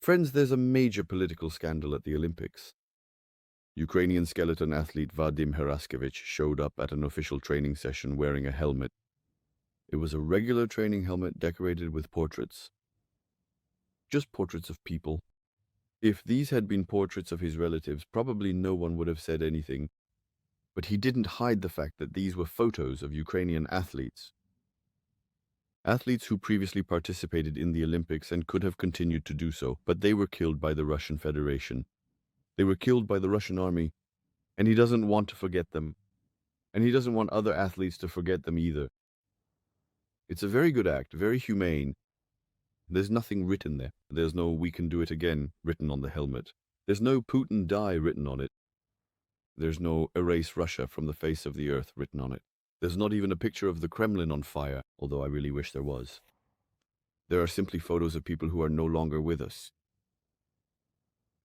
Friends, there's a major political scandal at the Olympics. Ukrainian skeleton athlete Vadim Heraskevich showed up at an official training session wearing a helmet. It was a regular training helmet decorated with portraits. Just portraits of people. If these had been portraits of his relatives, probably no one would have said anything. But he didn't hide the fact that these were photos of Ukrainian athletes. Athletes who previously participated in the Olympics and could have continued to do so, but they were killed by the Russian Federation. They were killed by the Russian army, and he doesn't want to forget them. And he doesn't want other athletes to forget them either. It's a very good act, very humane. There's nothing written there. There's no "we can do it again" written on the helmet. There's no "Putin die" written on it. There's no "erase Russia from the face of the earth" written on it. There's not even a picture of the Kremlin on fire, although I really wish there was. There are simply photos of people who are no longer with us.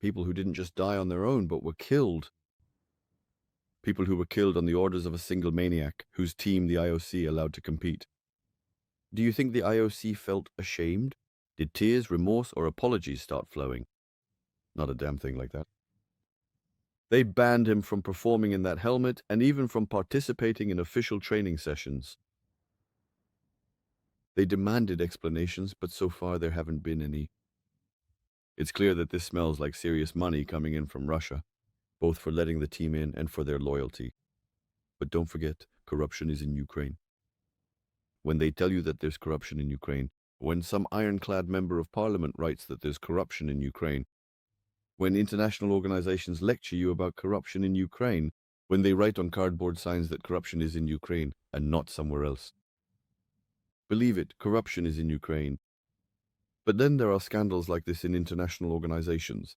People who didn't just die on their own, but were killed. People who were killed on the orders of a single maniac, whose team the IOC allowed to compete. Do you think the IOC felt ashamed? Did tears, remorse, or apologies start flowing? Not a damn thing like that. They banned him from performing in that helmet and even from participating in official training sessions. They demanded explanations, but so far there haven't been any. It's clear that this smells like serious money coming in from Russia, both for letting the team in and for their loyalty. But don't forget, corruption is in Ukraine. When they tell you that there's corruption in Ukraine, when some ironclad member of parliament writes that there's corruption in Ukraine, when international organizations lecture you about corruption in Ukraine, when they write on cardboard signs that corruption is in Ukraine and not somewhere else. Believe it, corruption is in Ukraine. But then there are scandals like this in international organizations.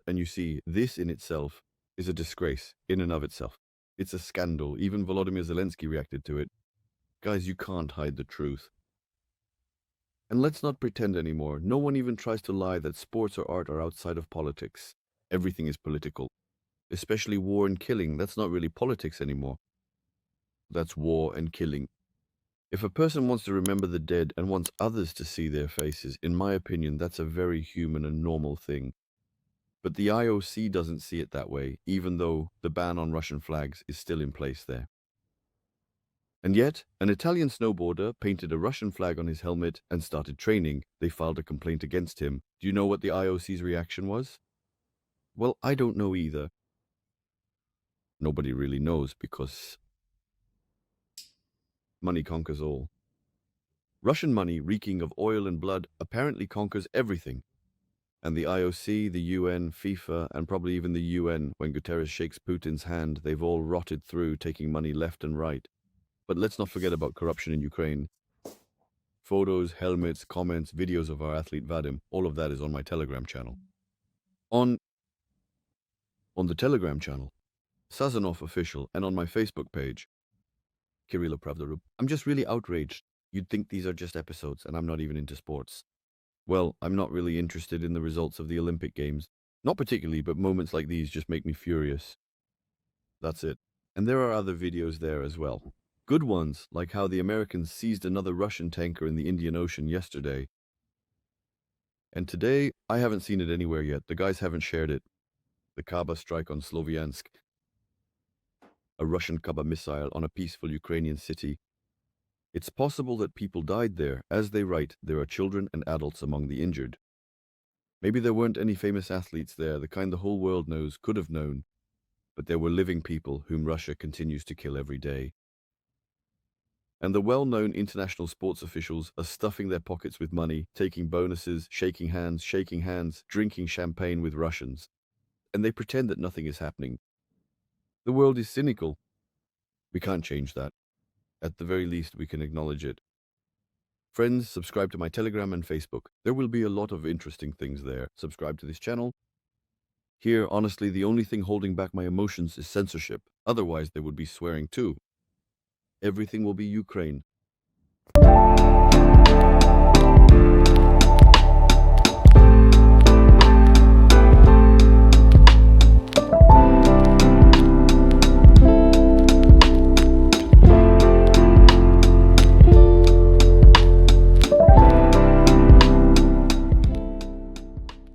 And you see, this in itself is a disgrace in and of itself. It's a scandal. Even Volodymyr Zelensky reacted to it. Guys, you can't hide the truth. And let's not pretend anymore. No one even tries to lie that sports or art are outside of politics. Everything is political. Especially war and killing. That's not really politics anymore. That's war and killing. If a person wants to remember the dead and wants others to see their faces, in my opinion, that's a very human and normal thing. But the IOC doesn't see it that way, even though the ban on Russian flags is still in place there. And yet, an Italian snowboarder painted a Russian flag on his helmet and started training. They filed a complaint against him. Do you know what the IOC's reaction was? Well, I don't know either. Nobody really knows because money conquers all. Russian money, reeking of oil and blood, apparently conquers everything. And the IOC, the UN, FIFA, and probably even the UN, when Guterres shakes Putin's hand, they've all rotted through, taking money left and right. But let's not forget about corruption in Ukraine. Photos, helmets, comments, videos of our athlete Vadim, all of that is on my Telegram channel. On the Telegram channel, Sazonov Official, and on my Facebook page, Kirilla Pravdarub. I'm just really outraged. You'd think these are just episodes, and I'm not even into sports. Well, I'm not really interested in the results of the Olympic Games. Not particularly, but moments like these just make me furious. That's it. And there are other videos there as well. Good ones, like how the Americans seized another Russian tanker in the Indian Ocean yesterday. And today, I haven't seen it anywhere yet. The guys haven't shared it. The Kaba strike on Sloviansk. A Russian Kaba missile on a peaceful Ukrainian city. It's possible that people died there. As they write, there are children and adults among the injured. Maybe there weren't any famous athletes there, the kind the whole world knows, could have known. But there were living people whom Russia continues to kill every day. And the well-known international sports officials are stuffing their pockets with money, taking bonuses, shaking hands, drinking champagne with Russians. And they pretend that nothing is happening. The world is cynical. We can't change that. At the very least, we can acknowledge it. Friends, subscribe to my Telegram and Facebook. There will be a lot of interesting things there. Subscribe to this channel. Here, honestly, the only thing holding back my emotions is censorship. Otherwise, there would be swearing too. Everything will be Ukraine.